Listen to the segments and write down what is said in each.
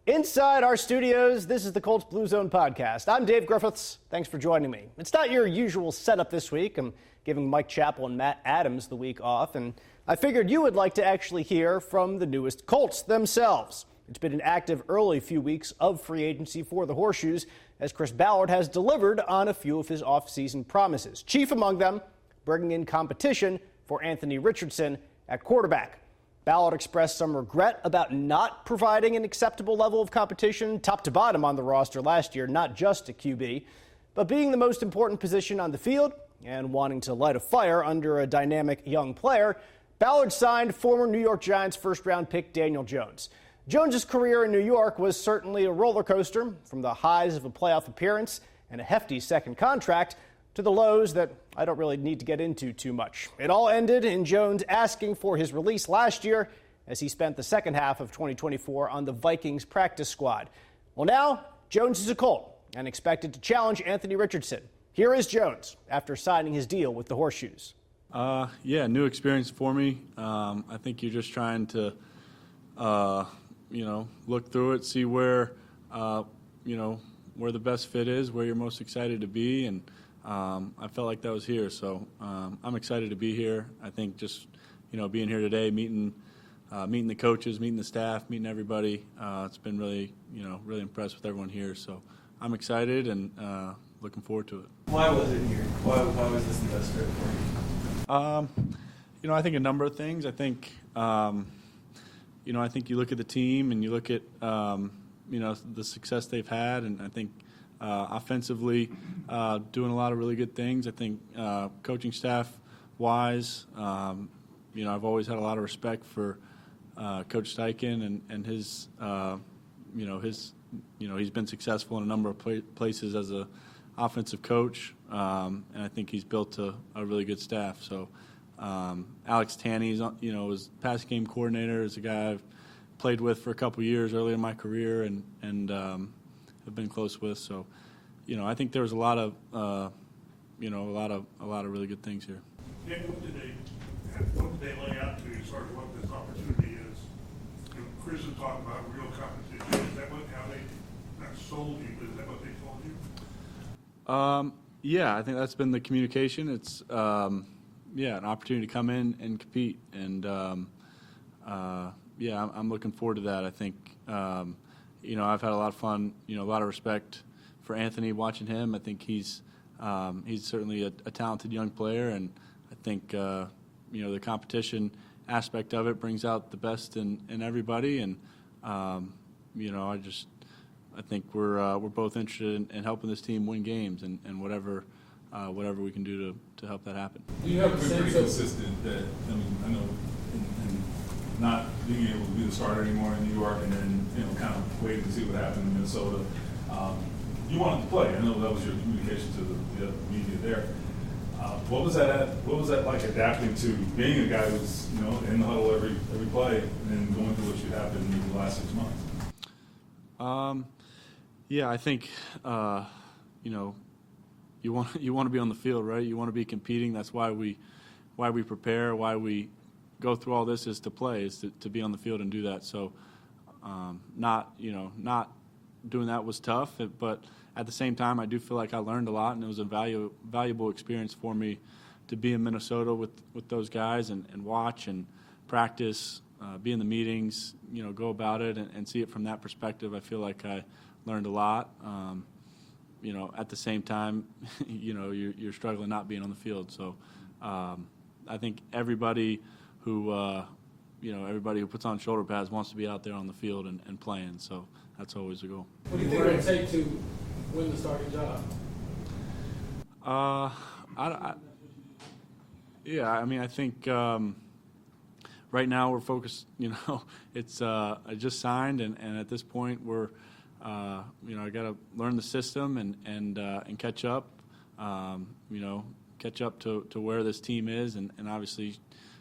Inside our studios, this is the Colts Blue Zone podcast. I'm Dave Griffiths. Thanks for joining me. It's not your usual setup this week. I'm giving Mike Chappell and Matt Adams the week off, and I figured you would like to actually hear from the newest Colts themselves. It's been an active early few weeks of free agency for the Horseshoes, as Chris Ballard has delivered on a few of his offseason promises. Chief among them, bringing in competition for Anthony Richardson at quarterback. Ballard expressed some regret about not providing an acceptable level of competition top to bottom on the roster last year, not just at QB, but being the most important position on the field and wanting to light a fire under a dynamic young player, Ballard signed former New York Giants first-round pick Daniel Jones. Jones's career in New York was certainly a roller coaster, from the highs of a playoff appearance and a hefty second contract to the lows that I don't really need to get into too much. It all ended in Jones asking for his release last year as he spent the second half of 2024 on the Vikings practice squad. Well, now Jones is a Colt and expected to challenge Anthony Richardson. Here is Jones after signing his deal with the Horseshoes. New experience for me. I think you're just trying to, look through it, see where, where the best fit is, where you're most excited to be, and I felt like that was here. So I'm excited to be here. I think just, being here today, meeting the coaches, meeting the staff, meeting everybody, it's been really, really impressed with everyone here. So I'm excited and looking forward to it. Why was it here? Why was this the best fit for you? I think a number of things. I think, I think you look at the team and you look at, the success they've had, and I think offensively doing a lot of really good things. I think coaching staff-wise, I've always had a lot of respect for Coach Steichen and his, he's been successful in a number of places as a offensive coach, and I think he's built a really good staff. So Alex Tanney, was pass game coordinator, is a guy I've played with for a couple years early in my career and have been close with. So, I think there was a lot of, a lot of really good things here. Nick, what did they lay out to you as far as what this opportunity is? Chris was talking about real competition. Is that how they not sold you, but is that what they told you? I think that's been the communication. It's an opportunity to come in and compete, and I'm looking forward to that. I think I've had a lot of fun. A lot of respect for Anthony watching him. I think he's certainly a talented young player, and I think the competition aspect of it brings out the best in everybody, and I think we're both interested in helping this team win games and whatever we can do to help that happen. You have been pretty consistent that, I know in not being able to be the starter anymore in New York and then, kind of waiting to see what happened in Minnesota. You wanted to play. I know that was your communication to the media there. What was that like, adapting to being a guy who's, in the huddle every play and going through what you have been in the last 6 months? I think, you want to be on the field, right? You want to be competing. That's why we prepare, why we go through all this is to play, is to be on the field and do that. So not doing that was tough, but at the same time I do feel like I learned a lot, and it was a valuable experience for me to be in Minnesota with those guys and watch and practice, be in the meetings, go about it and see it from that perspective. I feel like I learned a lot. At the same time, you're struggling not being on the field. So I think everybody who puts on shoulder pads wants to be out there on the field and playing. So that's always the goal. What do you think it would take to win the starting job? I think right now we're focused. It's I just signed, and at this point we're. I got to learn the system and catch up. Catch up to where this team is, and obviously,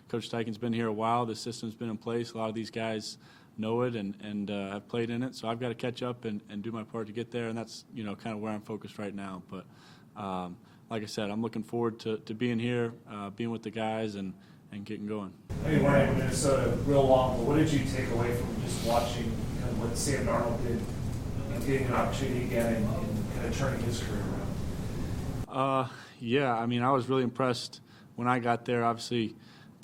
Coach Steichen's been here a while. The system's been in place. A lot of these guys know it and have played in it. So I've got to catch up and do my part to get there, and that's kind of where I'm focused right now. But like I said, I'm looking forward to being here, being with the guys, and getting going. I mean, we're in Minnesota real long, but what did you take away from just watching kind of what Sam Darnold did, getting an opportunity again and kind of turning his career around? Yeah, I mean, I was really impressed when I got there. Obviously, it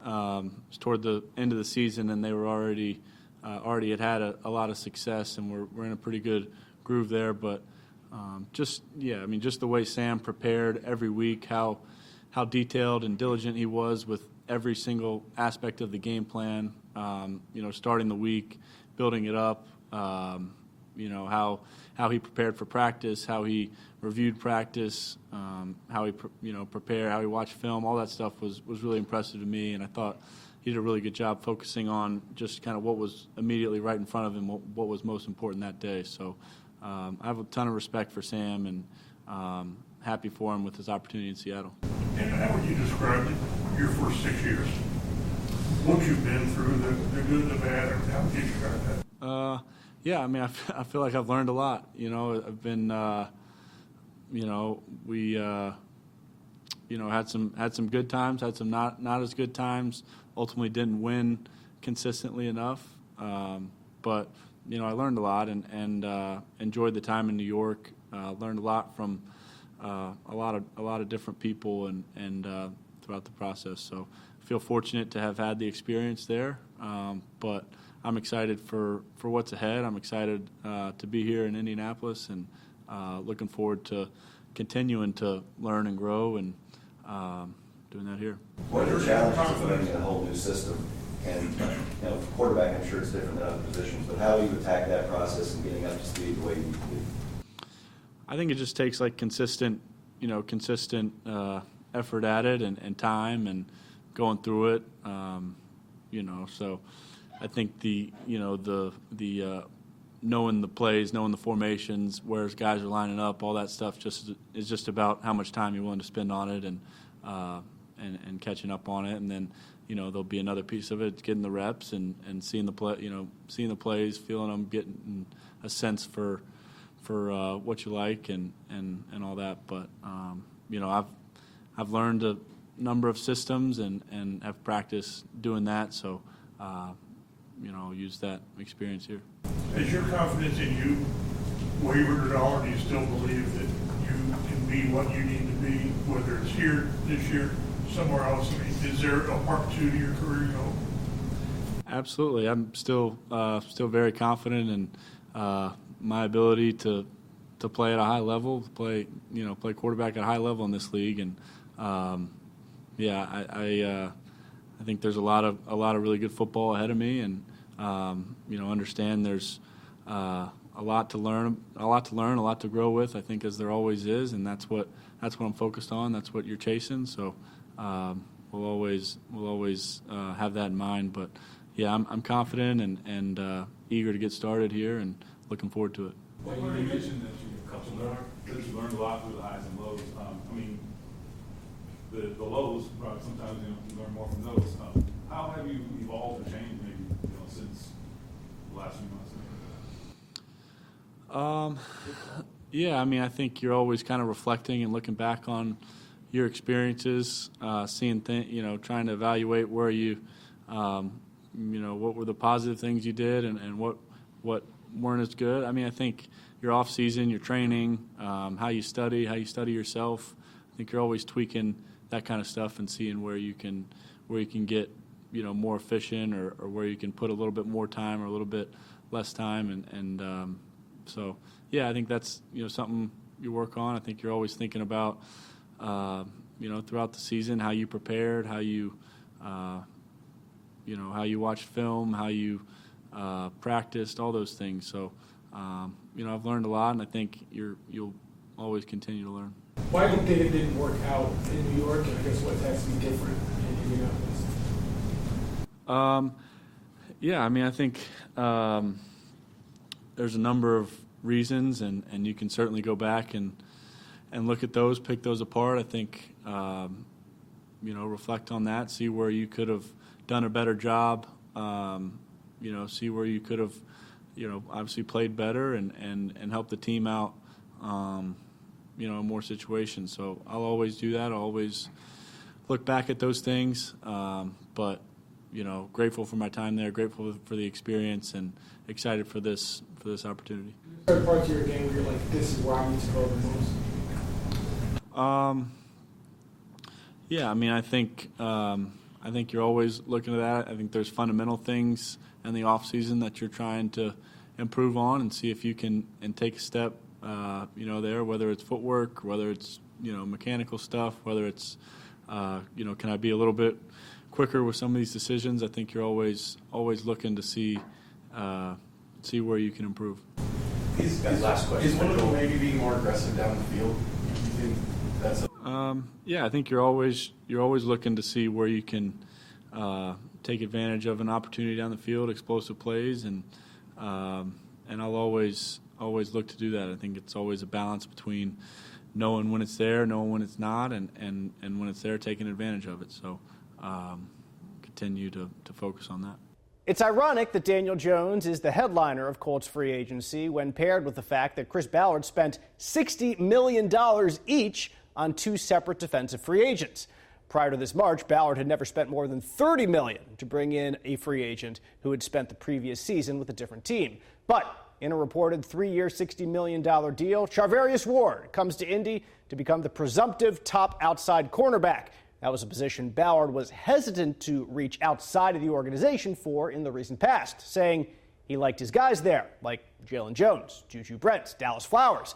was toward the end of the season, and they were already had a lot of success, and we're in a pretty good groove there. But just the way Sam prepared every week, how detailed and diligent he was with every single aspect of the game plan. Starting the week, building it up. How he prepared for practice, how he reviewed practice, how he prepared, how he watched film. All that stuff was really impressive to me, and I thought he did a really good job focusing on just kind of what was immediately right in front of him, what was most important that day. So I have a ton of respect for Sam, and happy for him with his opportunity in Seattle. And how would you describe your first 6 years? What you've been through, the good, the bad, or how would you describe that? Yeah, I mean, I feel like I've learned a lot. I've been, we, had some good times, had some not as good times. Ultimately, didn't win consistently enough. But I learned a lot and enjoyed the time in New York. Learned a lot from a lot of different people and throughout the process. So I feel fortunate to have had the experience there. But I'm excited for what's ahead. I'm excited to be here in Indianapolis and looking forward to continuing to learn and grow and doing that here. What are the challenges of learning a whole new system? And for quarterback, I'm sure it's different than other positions, but how do you attack that process and getting up to speed the way you do? I think it just takes consistent effort at it and time and going through it. So I think the knowing the plays, knowing the formations, where guys are lining up, all that stuff is just about how much time you're willing to spend on it and catching up on it. And then there'll be another piece of it, getting the reps and seeing the play, seeing the plays, feeling them, getting a sense for what you like and all that. But I've learned a number of systems and have practiced doing that. So I'll use that experience here. Has your confidence in you wavered at all, or do you still believe that you can be what you need to be, whether it's here, this year, somewhere else? I mean, is there a part two to your career, Absolutely. I'm still very confident in my ability to play at a high level, play quarterback at a high level in this league, and I think there's a lot of really good football ahead of me, and understand there's a lot to learn, a lot to grow with. I think as there always is, and that's what I'm focused on. That's what you're chasing. So we'll always have that in mind. But yeah, I'm confident and eager to get started here, and looking forward to it. Well, you mentioned that you learned a lot through the highs and lows. The lows, probably sometimes you learn more from those. How have you evolved or changed maybe since the last few months? I think you're always kind of reflecting and looking back on your experiences, seeing things, trying to evaluate where you, what were the positive things you did and what weren't as good. I mean, I think your off season, your training, how you study yourself. I think you're always tweaking that kind of stuff and seeing where you can get more efficient or where you can put a little bit more time or a little bit less time so I think that's something you work on. I think you're always thinking about throughout the season how you prepared, how you how you watched film, how you practiced, all those things. So I've learned a lot, and I think you'll always continue to learn. Why do you think it didn't work out in New York, and I guess what has to be different in Indianapolis? I think there's a number of reasons, and you can certainly go back and look at those, pick those apart. I think reflect on that, see where you could have done a better job. See where you could have obviously played better and helped the team out. In more situations. So I'll always do that. I'll always look back at those things. But grateful for my time there, grateful for the experience, and excited for this opportunity. Certain parts of your game where you're like, this is where I need to go the most? Yeah, I mean, I think you're always looking at that. I think there's fundamental things in the off season that you're trying to improve on and see if you can take a step, there, whether it's footwork, whether it's mechanical stuff, whether it's can I be a little bit quicker with some of these decisions. I think you're always looking to see where you can improve. Last question. Is one of them maybe being more aggressive down the field? Do you think that's yeah, I think you're always looking to see where you can take advantage of an opportunity down the field, explosive plays, and I'll always look to do that. I think it's always a balance between knowing when it's there, knowing when it's not, and when it's there, taking advantage of it. So continue to focus on that. It's ironic that Daniel Jones is the headliner of Colts free agency when paired with the fact that Chris Ballard spent $60 million each on two separate defensive free agents. Prior to this March, Ballard had never spent more than $30 million to bring in a free agent who had spent the previous season with a different team. But in a reported 3-year, $60 million deal, Charvarius Ward comes to Indy to become the presumptive top outside cornerback. That was a position Ballard was hesitant to reach outside of the organization for in the recent past, saying he liked his guys there, like Jalen Jones, Juju Brents, Dallas Flowers.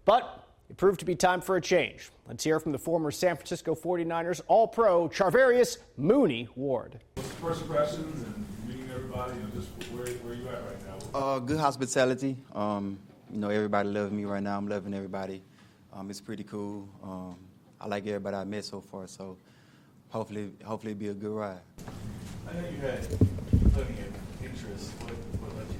But it proved to be time for a change. Let's hear from the former San Francisco 49ers All-Pro Charvarius Mooney Ward. What's the first impressions and meeting everybody, just where you at right now? Good hospitality. Everybody loves me right now. I'm loving everybody. It's pretty cool. I like everybody I met so far, so hopefully it'll be a good ride. I know you had plenty of interest. What led you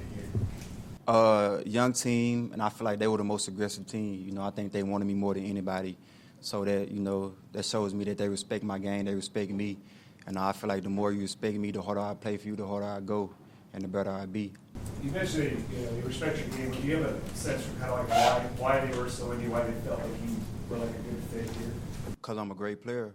to here? Young team, and I feel like they were the most aggressive team. I think they wanted me more than anybody, so that that shows me that they respect my game, they respect me, and I feel like the more you respect me, the harder I play for you, the harder I go, and the better I be. You mentioned you respect your game. Do you have a sense for kind of like why they were so into you, why they felt like you were like a good fit here? Because I'm a great player.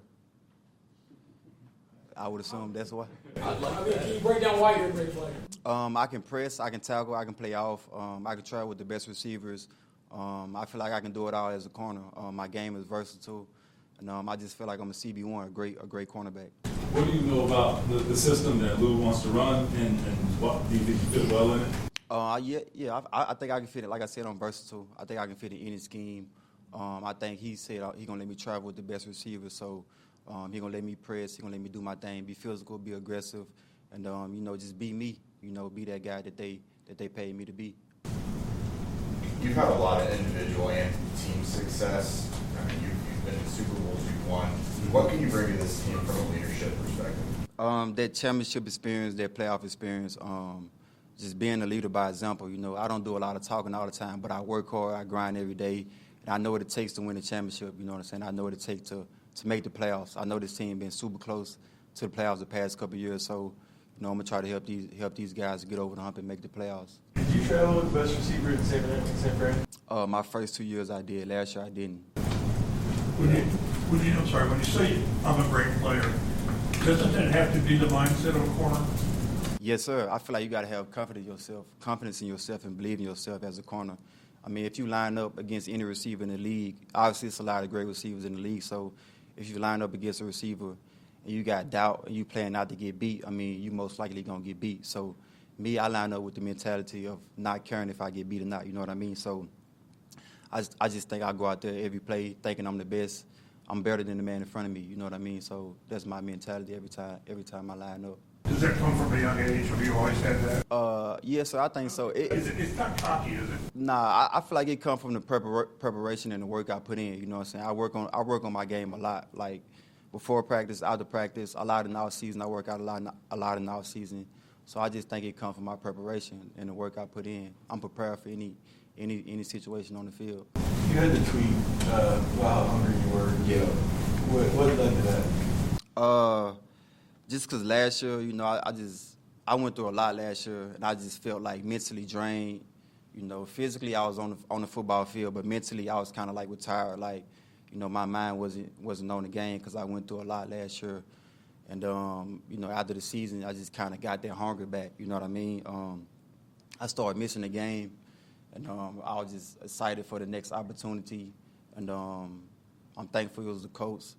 I would assume that's why. Can you break down why you're a great player? I can press, I can tackle, I can play off, I can travel with the best receivers. I feel like I can do it all as a corner. My game is versatile, and I just feel like I'm a CB1, a great cornerback. What do you know about the system that Lou wants to run, and what do you think you fit well in it? I think I can fit it. Like I said, I'm versatile. I think I can fit in any scheme. I think he said he's going to let me travel with the best receivers, so he's going to let me press, he's going to let me do my thing, be physical, be aggressive, and, just be me, be that guy that they paid me to be. You've had a lot of individual and team success. I mean, you've been in Super Bowls, you've won. What can you bring to this team from a leadership perspective? That championship experience, that playoff experience, just being a leader by example. I don't do a lot of talking all the time, but I work hard, I grind every day. I know what it takes to win a championship, you know what I'm saying? I know what it takes to make the playoffs. I know this team been super close to the playoffs the past couple of years, so I'm going to try to help these guys get over the hump and make the playoffs. Did you travel with the best receiver in San Fran? My first 2 years I did. Last year I didn't. When you say I'm a great player, doesn't that have to be the mindset of a corner? Yes, sir. I feel like you got to have confidence in yourself and believe in yourself as a corner. I mean, if you line up against any receiver in the league, obviously it's a lot of great receivers in the league, so if you line up against a receiver and you got doubt and you playing not to get beat, I mean, you most likely going to get beat. So me, I line up with the mentality of not caring if I get beat or not, you know what I mean? So I just think I go out there every play thinking I'm the best. I'm better than the man in front of me, you know what I mean? So that's my mentality every time I line up. Does that come from a young age? Have you always had that? Yes, sir, I think so. It's not cocky, is it? Nah, I feel like it comes from the preparation and the work I put in. You know what I'm saying? I work on my game a lot. Like before practice, after practice, a lot in the off season. I work out a lot in the off season. So I just think it comes from my preparation and the work I put in. I'm prepared for any situation on the field. You had the tweet about how hungry you were. Yeah. What led to that? Just because last year, I went through a lot last year, and I just felt like mentally drained. Physically I was on the football field, but mentally I was kind of like retired. Like, my mind wasn't on the game because I went through a lot last year. And, after the season, I just kind of got that hunger back, you know what I mean? I started missing the game, and I was just excited for the next opportunity. And I'm thankful it was the Colts.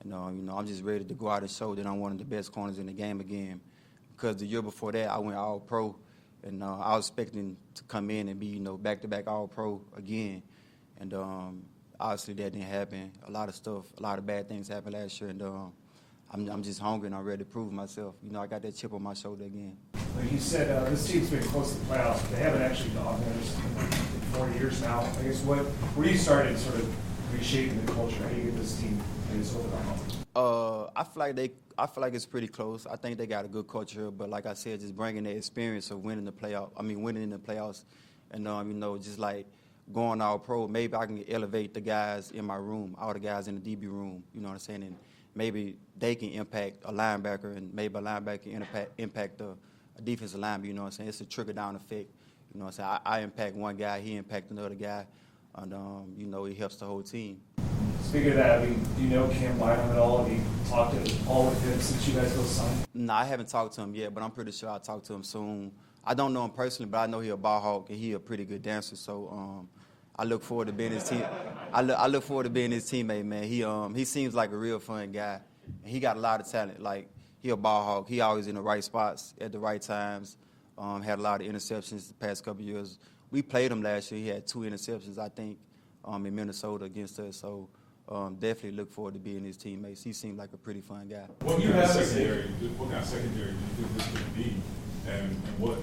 And, I'm just ready to go out and show that I'm one of the best corners in the game again. Because the year before that, I went All-Pro, and I was expecting to come in and be, back-to-back All-Pro again. And obviously that didn't happen. A lot of bad things happened last year, and I'm just hungry and I'm ready to prove myself. I got that chip on my shoulder again. Like you said, this team's been close to the playoffs, but they haven't actually gone there in 4 years now. I guess where you started sort of reshaping the culture, how do you get this team over the hump? I feel like it's pretty close. I think they got a good culture, but like I said, just bringing the experience of winning in the playoffs, and just like going all pro. Maybe I can elevate the guys in my room, all the guys in the DB room. You know what I'm saying? And maybe they can impact a linebacker, and maybe a linebacker can impact a defensive lineman. You know what I'm saying? It's a trickle down effect. You know what I'm saying? I impact one guy, he impact another guy, and it helps the whole team. Speaking of that, do you know Cam Bynum at all? Have you talked at all with him since you guys both signed? No, I haven't talked to him yet, but I'm pretty sure I'll talk to him soon. I don't know him personally, but I know he's a ball hawk and he's a pretty good dancer. So I look forward to being his team. I look forward to being his teammate, man. He seems like a real fun guy, and he got a lot of talent. Like, he a ball hawk. He always in the right spots at the right times. Had a lot of interceptions the past couple of years. We played him last year. He had 2 interceptions, I think, in Minnesota against us. So definitely look forward to being his teammates. He seemed like a pretty fun guy. What kind of secondary do you think this could be, and what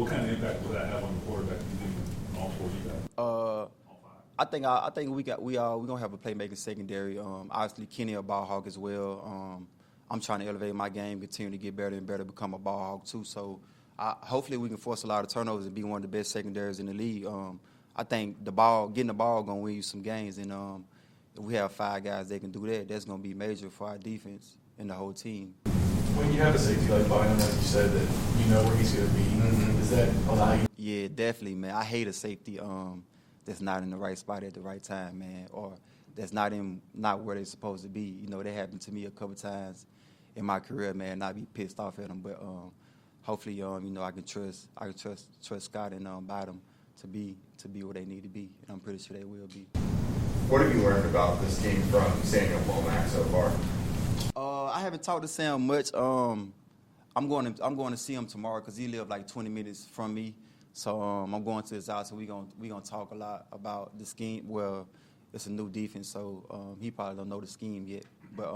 kind of impact will that have on the quarterback? Do you think all 4 of you guys? I think we're gonna have a playmaking secondary. Obviously Kenny a ball hawk as well. I'm trying to elevate my game, continue to get better and better, become a ball hawk too. So hopefully we can force a lot of turnovers and be one of the best secondaries in the league. I think getting the ball gonna win you some games, and if we have 5 guys that can do that, that's gonna be major for our defense and the whole team. When you have a safety like Bynum, as you said, that you know where he's gonna be, does that allow you? Yeah, definitely, man. I hate a safety that's not in the right spot at the right time, man, or that's not where they're supposed to be. That happened to me a couple times in my career, man, and I'd be pissed off at them. But hopefully, I can trust Scott and Bynum to be where they need to be, and I'm pretty sure they will be. What have you learned about this team from Samuel Womack so far? I haven't talked to Sam much. I'm going to see him tomorrow because he lives like 20 minutes from me. So I'm going to his house, and we're gonna talk a lot about the scheme. Well, it's a new defense, so he probably don't know the scheme yet. But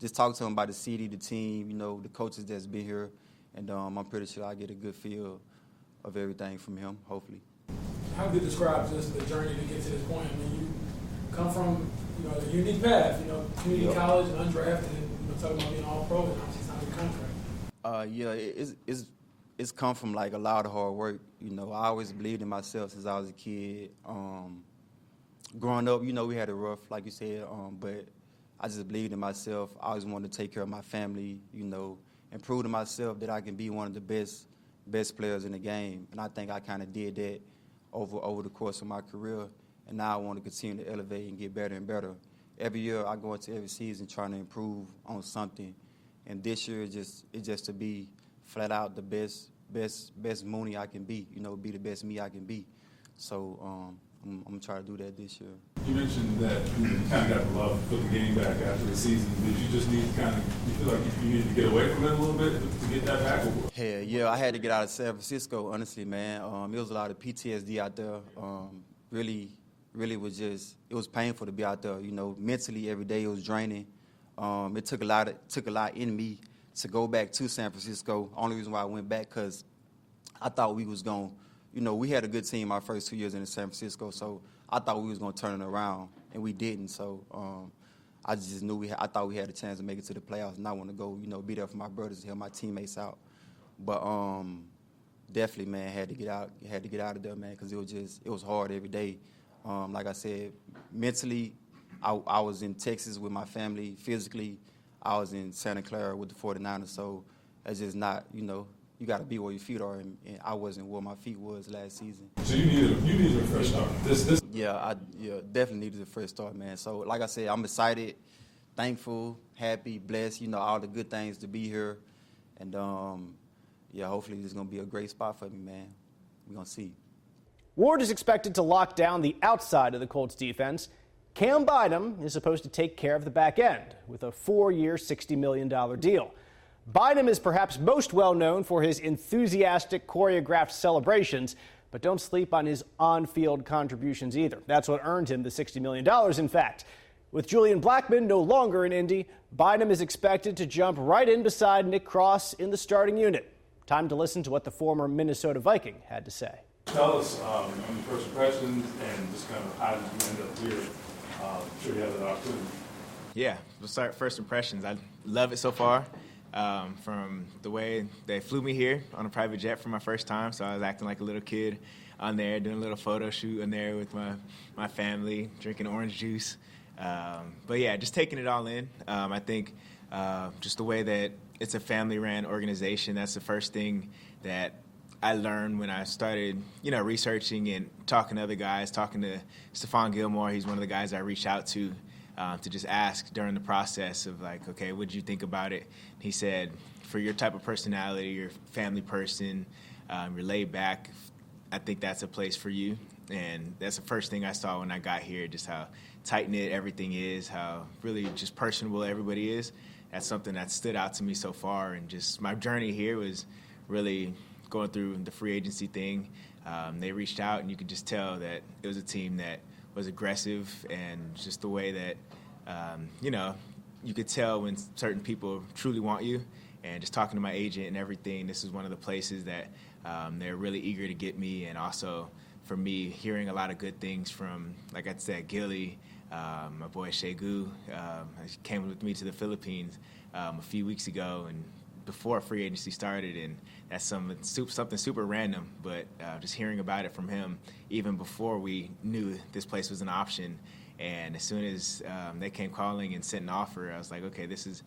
just talk to him about the city, the team, the coaches that's been here, and I'm pretty sure I get a good feel of everything from him, hopefully. How would you describe just the journey to get to this point? I mean, you come from a unique path, community college and undrafted, and talking about being all pro, and obviously signing a contract. It's come from like a lot of hard work. I always believed in myself since I was a kid. Growing up, we had it rough, like you said, but I just believed in myself. I always wanted to take care of my family, and prove to myself that I can be one of the best players in the game. And I think I kind of did that over the course of my career. And now I want to continue to elevate and get better and better. Every year I go into every season trying to improve on something. And this year it's just to be flat out the best Mooney I can be, be the best me I can be. So I'm going to try to do that this year. You mentioned that you kind of got the love, put the game back after the season. Did you just need to you feel like you needed to get away from it a little bit to get that back? Hell yeah, I had to get out of San Francisco, honestly, man. It was a lot of PTSD out there. Really it was painful to be out there. Mentally every day it was draining. It took a lot in me to go back to San Francisco. Only reason why I went back because I thought we was going to, we had a good team our first 2 years in San Francisco, so I thought we was going to turn it around, and we didn't. So I just knew I thought we had a chance to make it to the playoffs, and I want to go, be there for my brothers, help my teammates out. But definitely, man, had to get out of there, man, because it was hard every day. Like I said, mentally, I was in Texas with my family. Physically, I was in Santa Clara with the 49ers. So it's just not, you got to be where your feet are, and I wasn't where my feet was last season. So you needed a fresh start. Yeah, I definitely needed a fresh start, man. So like I said, I'm excited thankful, happy, blessed, all the good things to be here. And, hopefully this is going to be a great spot for me, man. We're going to see. Ward is expected to lock down the outside of the Colts defense. Cam Bynum is supposed to take care of the back end with a 4-year, $60 million deal. Bynum is perhaps most well known for his enthusiastic choreographed celebrations, but don't sleep on his on-field contributions either. That's what earned him the $60 million, in fact. With Julian Blackmon no longer in Indy, Bynum is expected to jump right in beside Nick Cross in the starting unit. Time to listen to what the former Minnesota Viking had to say. Tell us on your first impressions and just kind of how did you end up here? Sure you had that opportunity. Yeah, we'll start first impressions. I love it so far. From the way they flew me here on a private jet for my first time, so I was acting like a little kid on there, doing a little photo shoot on there with my family, drinking orange juice. But yeah, just taking it all in. I think just the way that it's a family-ran organization, that's the first thing that I learned when I started, researching and talking to other guys, talking to Stephon Gilmore. He's one of the guys I reached out to just ask during the process of like, okay, what did you think about it? He said, for your type of personality, you're a family person, you're laid back, I think that's a place for you. And that's the first thing I saw when I got here, just how tight-knit everything is, how really just personable everybody is. That's something that stood out to me so far. And just my journey here was really going through the free agency thing. They reached out, and you could just tell that it was a team that was aggressive, and just the way that, you could tell when certain people truly want you. And just talking to my agent and everything, this is one of the places that they're really eager to get me. And also for me, hearing a lot of good things from, like I said, Gilly, my boy Shegu, came with me to the Philippines a few weeks ago and before free agency started, and that's something super random, but just hearing about it from him even before we knew this place was an option. And as soon as they came calling and sent an offer, I was like, okay, this is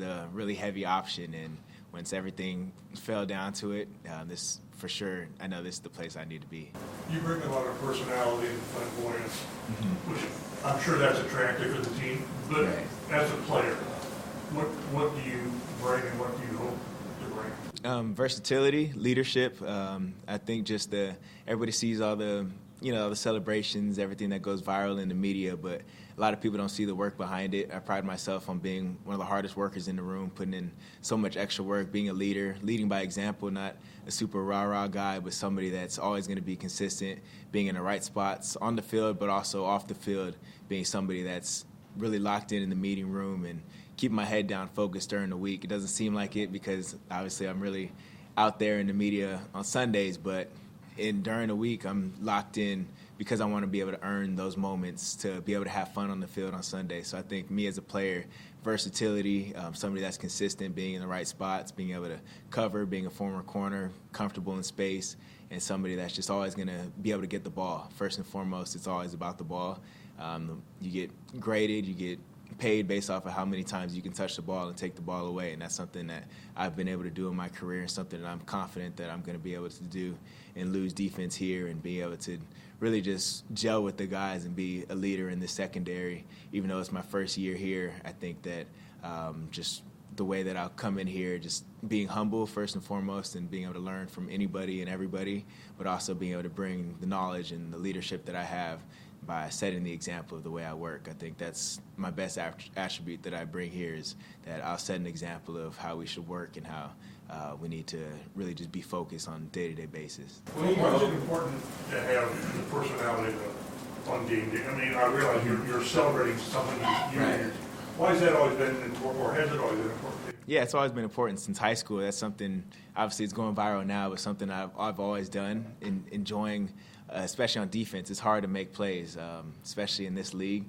a really heavy option. And once everything fell down to it, this for sure, I know this is the place I need to be. You bring a lot of personality and flamboyance, which I'm sure that's attractive to the team. But as a player, what do you bring and what do you hope to bring? Versatility, leadership. I think just everybody sees all the the celebrations, everything that goes viral in the media, but a lot of people don't see the work behind it. I pride myself on being one of the hardest workers in the room, putting in so much extra work, being a leader, leading by example, not a super rah-rah guy, but somebody that's always going to be consistent, being in the right spots on the field, but also off the field, being somebody that's really locked in the meeting room and keeping my head down, focused during the week. It doesn't seem like it because obviously I'm really out there in the media on Sundays, but during the week, I'm locked in because I want to be able to earn those moments to be able to have fun on the field on Sunday. So I think me as a player, versatility, somebody that's consistent, being in the right spots, being able to cover, being a former corner, comfortable in space, and somebody that's just always going to be able to get the ball. First and foremost, it's always about the ball. You get graded, you get paid based off of how many times you can touch the ball and take the ball away, and that's something that I've been able to do in my career and something that I'm confident that I'm going to be able to do and lose defense here and be able to really just gel with the guys and be a leader in the secondary. Even though it's my first year here, I think that just the way that I'll come in here, just being humble first and foremost and being able to learn from anybody and everybody, but also being able to bring the knowledge and the leadership that I have by setting the example of the way I work. I think that's my best attribute that I bring here is that I'll set an example of how we should work and how we need to really just be focused on a day-to-day basis. Well, why is it important to have the personality on game day? I mean, I realize you're celebrating something you Why has that always been important, or has it always been important to you? Yeah, it's always been important since high school. That's something, obviously it's going viral now, but something I've always done, enjoying especially on defense. It's hard to make plays, especially in this league.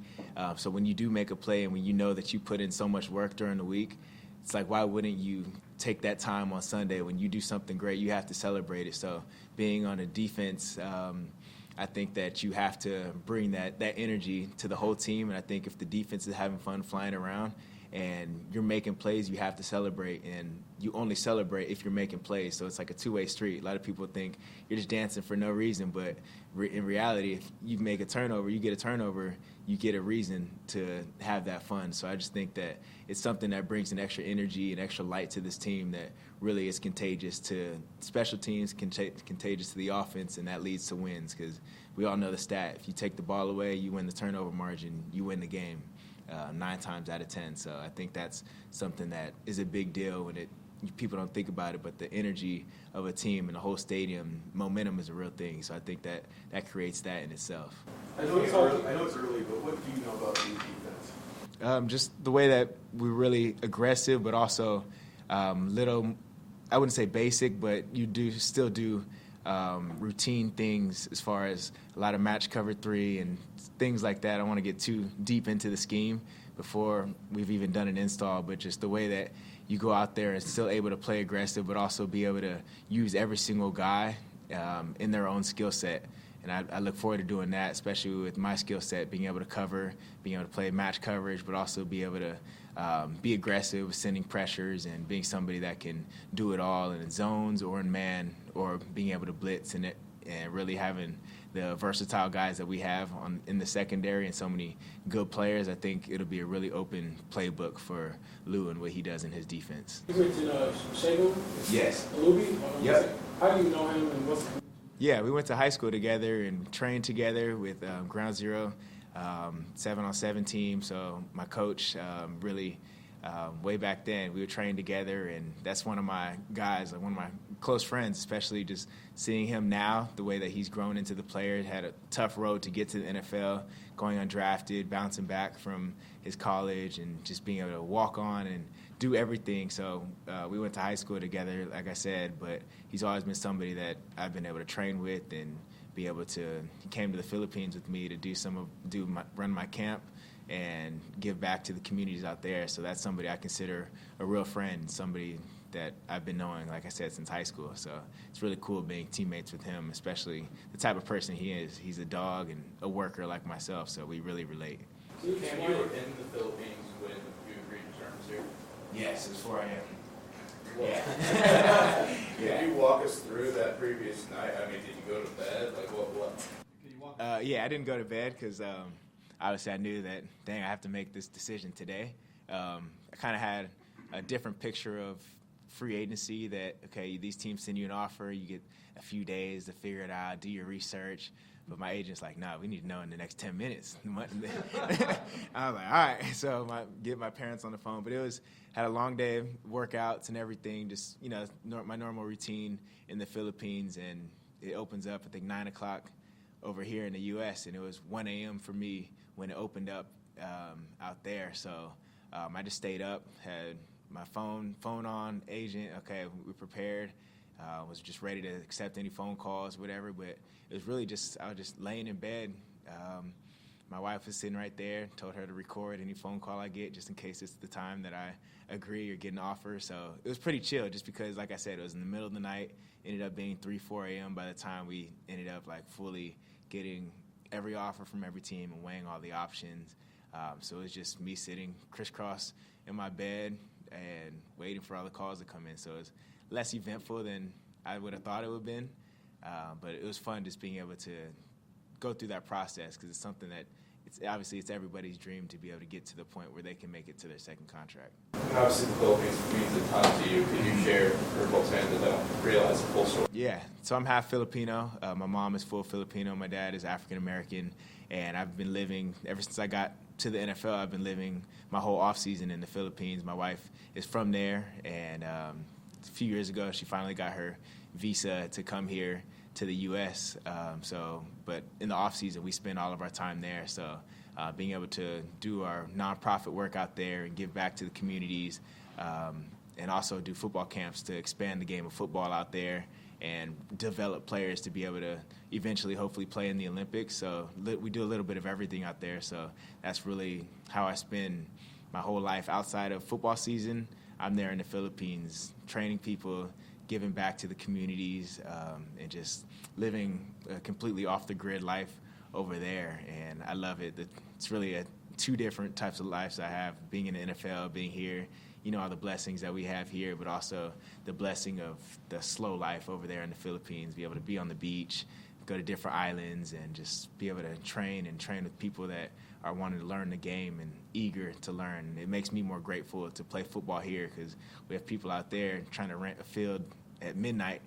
So when you do make a play and when you know that you put in so much work during the week, it's like, why wouldn't you take that time on Sunday when you do something great? You have to celebrate it. So being on a defense, I think that you have to bring that energy to the whole team. And I think if the defense is having fun flying around and you're making plays, you have to celebrate, and you only celebrate if you're making plays. So it's like a two-way street. A lot of people think you're just dancing for no reason, but in reality, if you make a turnover, you get a turnover, you get a reason to have that fun. So I just think that it's something that brings an extra energy and extra light to this team that really is contagious to special teams, contagious to the offense, and that leads to wins, because we all know the stat. If you take the ball away, you win the turnover margin, you win the game 9 times out of 10. So I think that's something that is a big deal when people don't think about it, but the energy of a team and the whole stadium, momentum is a real thing. So I think that creates that in itself. I know it's early, but what do you know about the defense? Just the way that we're really aggressive, but also little, I wouldn't say basic, but you still do routine things as far as a lot of match cover 3 and things like that. I don't want to get too deep into the scheme before we've even done an install, but just the way that you go out there and still able to play aggressive, but also be able to use every single guy in their own skill set. And I look forward to doing that, especially with my skill set, being able to cover, being able to play match coverage, but also be able to be aggressive, sending pressures, and being somebody that can do it all in zones or in man, or being able to blitz and really having the versatile guys that we have in the secondary and so many good players. I think it'll be a really open playbook for Lou and what he does in his defense. You mentioned Shago? Yes. Alubi? Yep. How do you know him, and what's... Yeah, we went to high school together and trained together with Ground Zero, 7-on-7 team. So my coach really, way back then, we would train together, and that's one of my guys, like one of my close friends, especially just seeing him now, the way that he's grown into the player. Had a tough road to get to the NFL, going undrafted, bouncing back from his college, and just being able to walk on and do everything. So we went to high school together, like I said, but he's always been somebody that I've been able to train with and be able to. He came to the Philippines with me to run my camp and give back to the communities out there. So that's somebody I consider a real friend, somebody that I've been knowing, like I said, since high school. So it's really cool being teammates with him, especially the type of person he is. He's a dog and a worker like myself, so we really relate. Cam, you were in the Philippines when you agreed to terms here? Yes, it's 4 a.m. Yeah. Can you walk us through that previous night? I mean, did you go to bed? Like, what? Yeah, I didn't go to bed because obviously I knew that, dang, I have to make this decision today. I kind of had a different picture of free agency that, okay, these teams send you an offer, you get a few days to figure it out, do your research. But my agent's like, nah, we need to know in the next 10 minutes. I was like, all right. So get my parents on the phone. But had a long day of workouts and everything, just, my normal routine in the Philippines. And it opens up, I think, 9 o'clock over here in the U.S. And it was 1 a.m. for me when it opened up out there. So I just stayed up, had my phone on, agent, okay, we prepared. Was just ready to accept any phone calls, whatever, but it was really I was just laying in bed. My wife was sitting right there, told her to record any phone call I get just in case it's the time that I agree or get an offer. So it was pretty chill just because, like I said, it was in the middle of the night. Ended up being 3, 4 a.m. by the time we ended up fully getting every offer from every team and weighing all the options. So it was just me sitting crisscross in my bed and waiting for all the calls to come in. So it was less eventful than I would have thought it would have been, but it was fun just being able to go through that process because it's something that it's everybody's dream to be able to get to the point where they can make it to their second contract. And obviously the Philippines means a ton to you. Could you share for Colts fans that don't realize the full story? Yeah, so I'm half Filipino. My mom is full Filipino. My dad is African American, and I've been living ever since I got to the NFL. I've been living my whole off season in the Philippines. My wife is from there, and a few years ago, she finally got her visa to come here to the U.S. But in the off season, we spend all of our time there. So being able to do our nonprofit work out there and give back to the communities, and also do football camps to expand the game of football out there and develop players to be able to eventually, hopefully, play in the Olympics. So we do a little bit of everything out there. So that's really how I spend my whole life outside of football season. I'm there in the Philippines training people, giving back to the communities, and just living a completely off-the-grid life over there. And I love it. It's really a two different types of lives I have, being in the NFL, being here, all the blessings that we have here, but also the blessing of the slow life over there in the Philippines, be able to be on the beach, go to different islands, and just be able to train with people that are wanting to learn the game and eager to learn. It makes me more grateful to play football here because we have people out there trying to rent a field at midnight.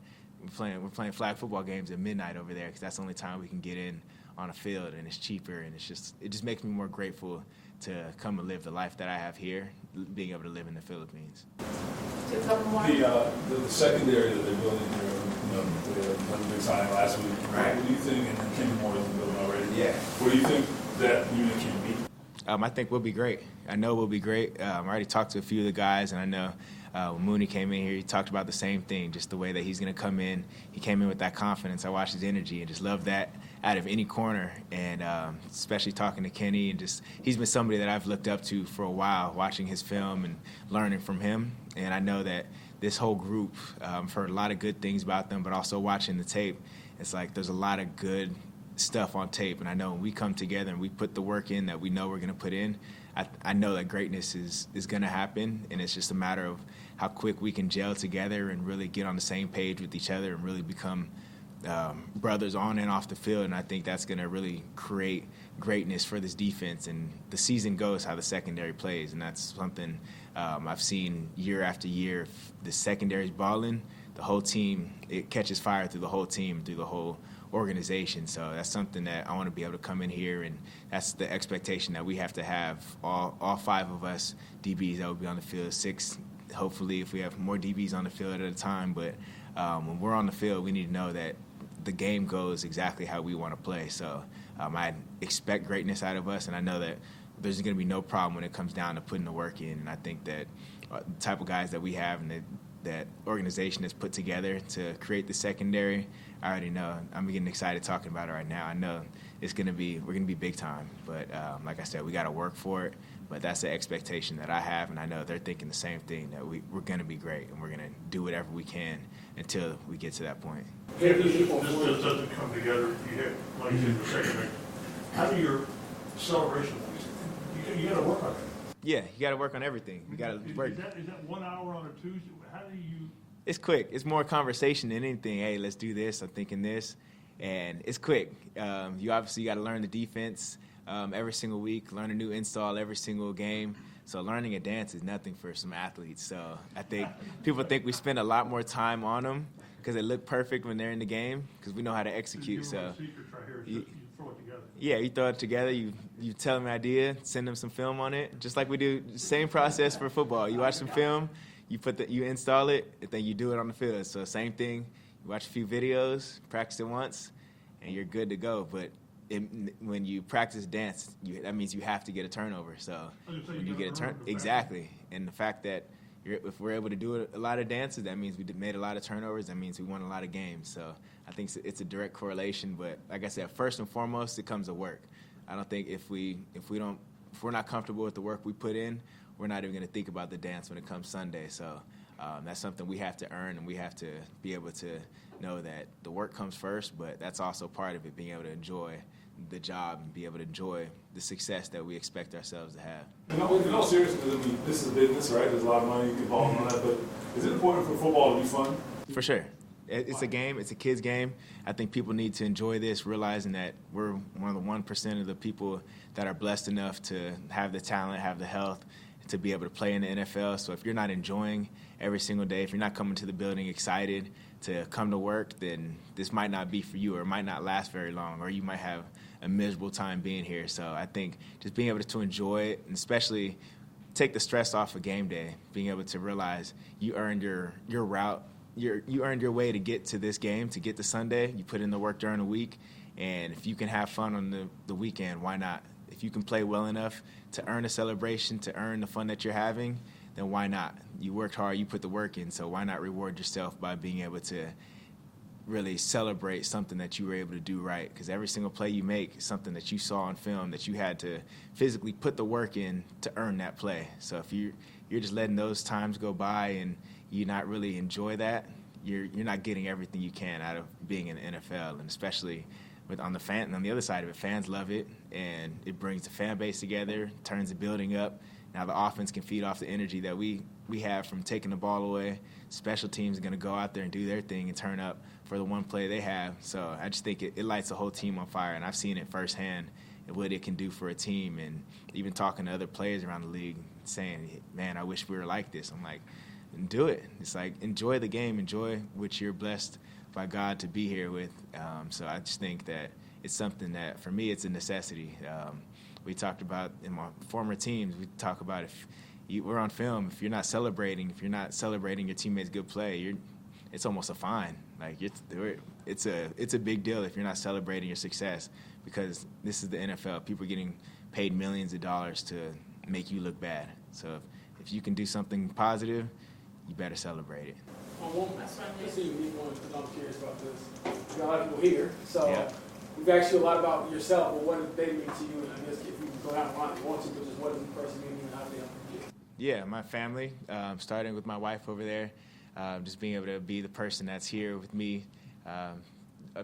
We're playing flag football games at midnight over there because that's the only time we can get in on a field, and it's cheaper, and it just makes me more grateful to come and live the life that I have here, being able to live in the Philippines. The secondary that they're building here, they had another big signing last week. Right. What do you think, and then Cam Bynum is building already? Yeah. What do you think that unit can be? I think we'll be great. I know we'll be great. I already talked to a few of the guys, and I know when Mooney came in here, he talked about the same thing, just the way that he's going to come in. He came in with that confidence. I watched his energy and just love that out of any corner, and especially talking to Kenny. And just he's been somebody that I've looked up to for a while, watching his film and learning from him. And I know that this whole group, I've heard a lot of good things about them, but also watching the tape, it's like there's a lot of good stuff on tape. And I know when we come together and we put the work in that we know we're going to put in, I know that greatness is going to happen, and it's just a matter of how quick we can gel together and really get on the same page with each other and really become brothers on and off the field. And I think that's going to really create greatness for this defense. And the season goes how the secondary plays, and that's something I've seen year after year. If the secondary's balling, the whole team, it catches fire through the whole team, through the whole organization. So that's something that I want to be able to come in here, and that's the expectation that we have to have, all five of us DBs that will be on the field, 6 hopefully if we have more DBs on the field at a time. But when we're on the field, we need to know that the game goes exactly how we want to play. So I expect greatness out of us, and I know that there's going to be no problem when it comes down to putting the work in. And I think that the type of guys that we have and that organization has put together to create the secondary, I already know. I'm getting excited talking about it right now. I know we're going to be big time. But like I said, we got to work for it. But that's the expectation that I have, and I know they're thinking the same thing, that we're going to be great, and we're going to do whatever we can until we get to that point. Yeah, this just doesn't come together. You have, like you said, the second. How do your celebration? You got to work on that. Yeah, you got to work on everything. You got to work. Is that 1 hour on a Tuesday? How do you? It's quick. It's more conversation than anything. Hey, let's do this. I'm thinking this, and it's quick. You obviously got to learn the defense every single week, learn a new install every single game. So learning a dance is nothing for some athletes. So I think people think we spend a lot more time on them because they look perfect when they're in the game because we know how to execute. So you throw it together. Yeah, you throw it together. You tell them an idea, send them some film on it, just like we do. Same process for football. You watch some film, you install it, and then you do it on the field. So same thing. You watch a few videos, practice it once, and you're good to go. But when you practice dance, that means you have to get a turnover. So when you get a turn, exactly. And the fact that if we're able to do a lot of dances, that means we made a lot of turnovers. That means we won a lot of games. So I think it's a direct correlation. But like I said, first and foremost, it comes to work. I don't think if we're not comfortable with the work we put in, we're not even going to think about the dance when it comes Sunday. So that's something we have to earn, and we have to be able to know that the work comes first. But that's also part of it, being able to enjoy the job and be able to enjoy the success that we expect ourselves to have. In all seriousness, I mean, this is a business, right? There's a lot of money involved in that, but is it important for football to be fun? For sure. It's a game. It's a kid's game. I think people need to enjoy this, realizing that we're one of the 1% of the people that are blessed enough to have the talent, have the health, to be able to play in the NFL. So if you're not enjoying every single day, if you're not coming to the building excited to come to work, then this might not be for you, or it might not last very long, or you might have a miserable time being here. So I think just being able to enjoy it, and especially take the stress off of game day, being able to realize you earned your route, you earned your way to get to this game, to get to Sunday. You put in the work during the week, and if you can have fun on the weekend, why not? If you can play well enough to earn a celebration, to earn the fun that you're having, then why not? You worked hard, you put the work in, so why not reward yourself by being able to really celebrate something that you were able to do right? Because every single play you make is something that you saw on film, that you had to physically put the work in to earn that play. So if you're just letting those times go by and you not really enjoy that, you're not getting everything you can out of being in the NFL, and especially on the other side of it, fans love it, and it brings the fan base together, turns the building up. Now the offense can feed off the energy that we have from taking the ball away. Special teams are going to go out there and do their thing and turn up for the one play they have. So I just think it lights the whole team on fire, and I've seen it firsthand and what it can do for a team. And even talking to other players around the league saying, man, I wish we were like this. I'm like, do it. It's like, enjoy the game, enjoy what you're blessed by God to be here with. So I just think that it's something that, for me, it's a necessity. We talked about in my former teams, we talk about we're on film, if you're not celebrating your teammates' good play, it's almost a fine. Like it's a big deal if you're not celebrating your success, because this is the NFL. People are getting paid millions of dollars to make you look bad. So if you can do something positive, you better celebrate it. Let's see, because I'm curious about this. We got a lot of people here, so we've asked you a lot about yourself, but what did they mean to you? And I guess if you can go down the line if you want to, but just what does the person mean to you and how do they help you? Yeah, my family, starting with my wife over there, just being able to be the person that's here with me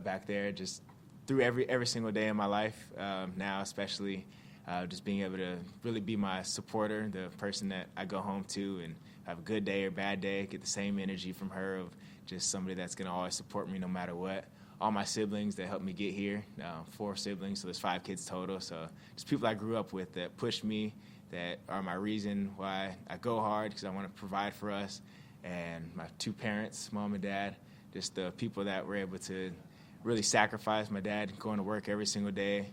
back there, just through every single day of my life, now especially, just being able to really be my supporter, the person that I go home to and have a good day or bad day, get the same energy from her of just somebody that's going to always support me no matter what. All my siblings that helped me get here, 4 siblings, so there's 5 kids total. So just people I grew up with that pushed me, that are my reason why I go hard, because I want to provide for us. And my 2 parents, mom and dad, just the people that were able to really sacrifice. My dad going to work every single day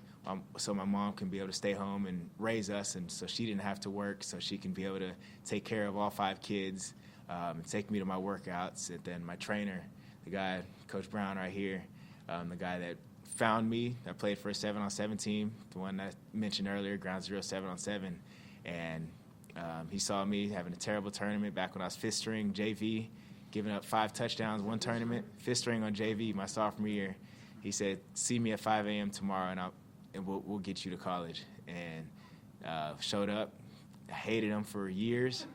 so my mom can be able to stay home and raise us, and so she didn't have to work, so she can be able to take care of all 5 kids and take me to my workouts. And then my trainer, the guy, Coach Brown right here, the guy that found me. I played for a 7-on-7 team, the one I mentioned earlier, Ground Zero 7-on-7. And he saw me having a terrible tournament back when I was 5th string JV, giving up 5 touchdowns, 1 tournament, 5th string on JV my sophomore year. He said, see me at 5 a.m. tomorrow, and we'll get you to college. And showed up. I hated him for years,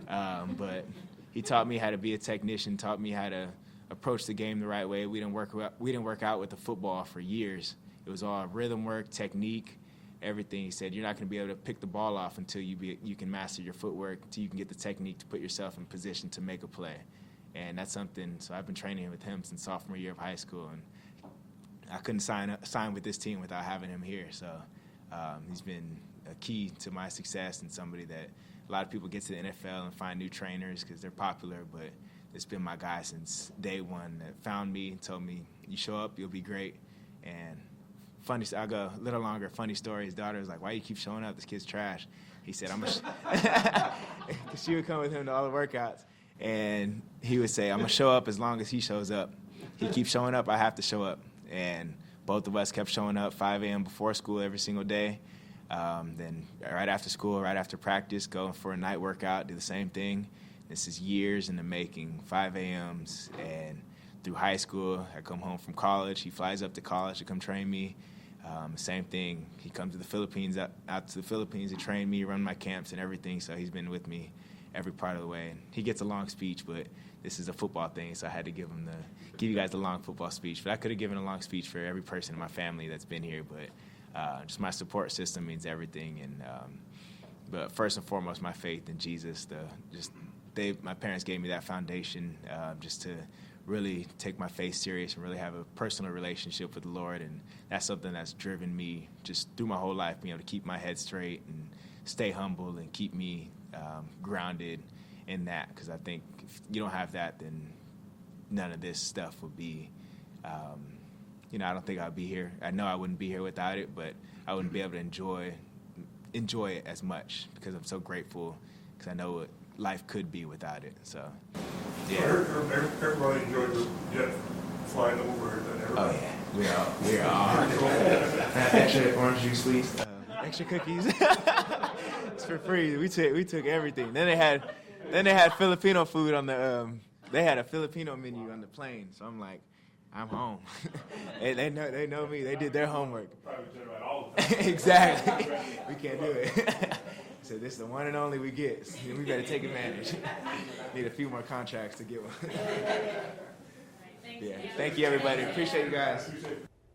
but he taught me how to be a technician, taught me how to approach the game the right way. We didn't work out with the football for years. It was all rhythm work, technique, everything. He said, you're not going to be able to pick the ball off until you can master your footwork, until you can get the technique to put yourself in position to make a play. And that's something, so I've been training with him since sophomore year of high school, and I couldn't sign with this team without having him here. So he's been a key to my success, and somebody that a lot of people get to the NFL and find new trainers because they're popular, but it's been my guy since day one that found me and told me, you show up, you'll be great. And I'll go a little longer, funny story. His daughter was like, why you keep showing up? This kid's trash. He said, because she would come with him to all the workouts. And he would say, I'm going to show up as long as he shows up. He keeps showing up, I have to show up. And both of us kept showing up 5 a.m. before school every single day. Then right after school, right after practice, go for a night workout, do the same thing. This is years in the making, 5 a.m.s. And through high school, I come home from college. He flies up to college to come train me. Same thing. He comes to the Philippines, out to the Philippines to train me, run my camps and everything. So he's been with me every part of the way. And he gets a long speech, but this is a football thing, so I had to give you guys the long football speech. But I could have given a long speech for every person in my family that's been here. But just my support system means everything. And but first and foremost, my faith in Jesus. My parents gave me that foundation just to really take my faith serious and really have a personal relationship with the Lord. And that's something that's driven me just through my whole life, being able to keep my head straight and stay humble and keep me grounded in that. Because I think if you don't have that, then none of this stuff would be, I don't think I'd be here. I know I wouldn't be here without it, but I wouldn't be able to enjoy it as much because I'm so grateful, because I know what life could be without it. So, yeah. Everybody enjoyed the jet flying over. Oh yeah, we are all. Extra orange juice, please. Extra cookies. It's for free. We took everything. Then they had Filipino food on the. They had a Filipino menu on the plane. So I'm like, I'm home. they know me. They did their homework. Exactly. We can't do it. So this is the one and only we get. So we better take advantage. Need a few more contracts to get one. Yeah. Thank you, everybody. Appreciate you guys.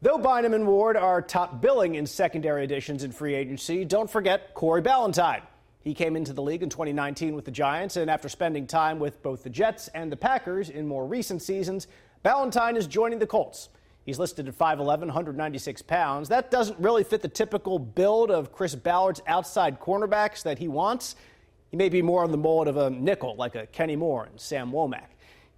Though Bynum and Ward are top billing in secondary additions in free agency, don't forget Cory Ballentine. He came into the league in 2019 with the Giants, and after spending time with both the Jets and the Packers in more recent seasons, Ballentine is joining the Colts. He's listed at 5'11", 196 pounds. That doesn't really fit the typical build of Chris Ballard's outside cornerbacks that he wants. He may be more on the mold of a nickel, like a Kenny Moore and Sam Womack.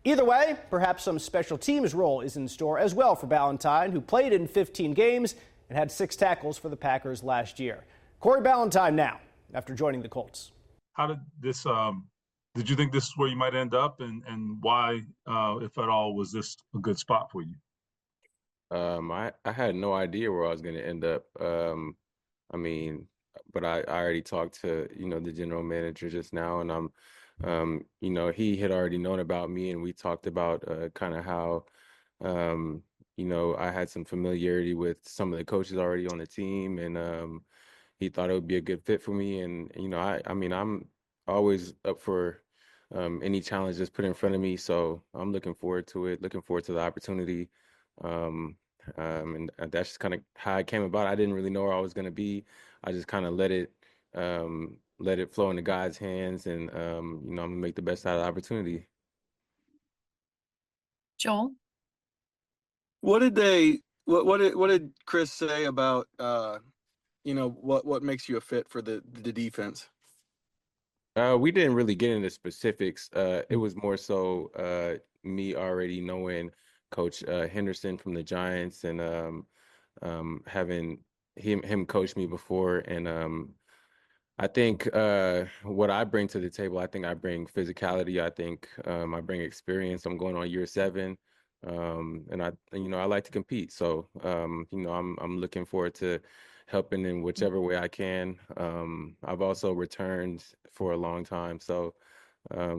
Either way, perhaps some special teams role is in store as well for Ballentine, who played in 15 games and had 6 tackles for the Packers last year. Cory Ballentine now, after joining the Colts. How did this, did you think this is where you might end up, and why, if at all, was this a good spot for you? I had no idea where I was going to end up. But I already talked to, the general manager just now, and he had already known about me, and we talked about kind of how, I had some familiarity with some of the coaches already on the team, and he thought it would be a good fit for me. And, I'm always up for any challenge that's put in front of me, so I'm looking forward to it, looking forward to the opportunity. And that's just kind of how it came about. I didn't really know where I was going to be. I just kind of let it flow into God's hands, and I'm gonna make the best out of the opportunity. Joel, what did Chris say about what makes you a fit for the defense? We didn't really get into specifics. It was more so me already knowing Coach Henderson from the Giants, and having him coach me before, and I think what I bring to the table, I think I bring physicality. I think I bring experience. I'm going on year 7, and I like to compete. So I'm looking forward to helping in whichever way I can. I've also returned for a long time, so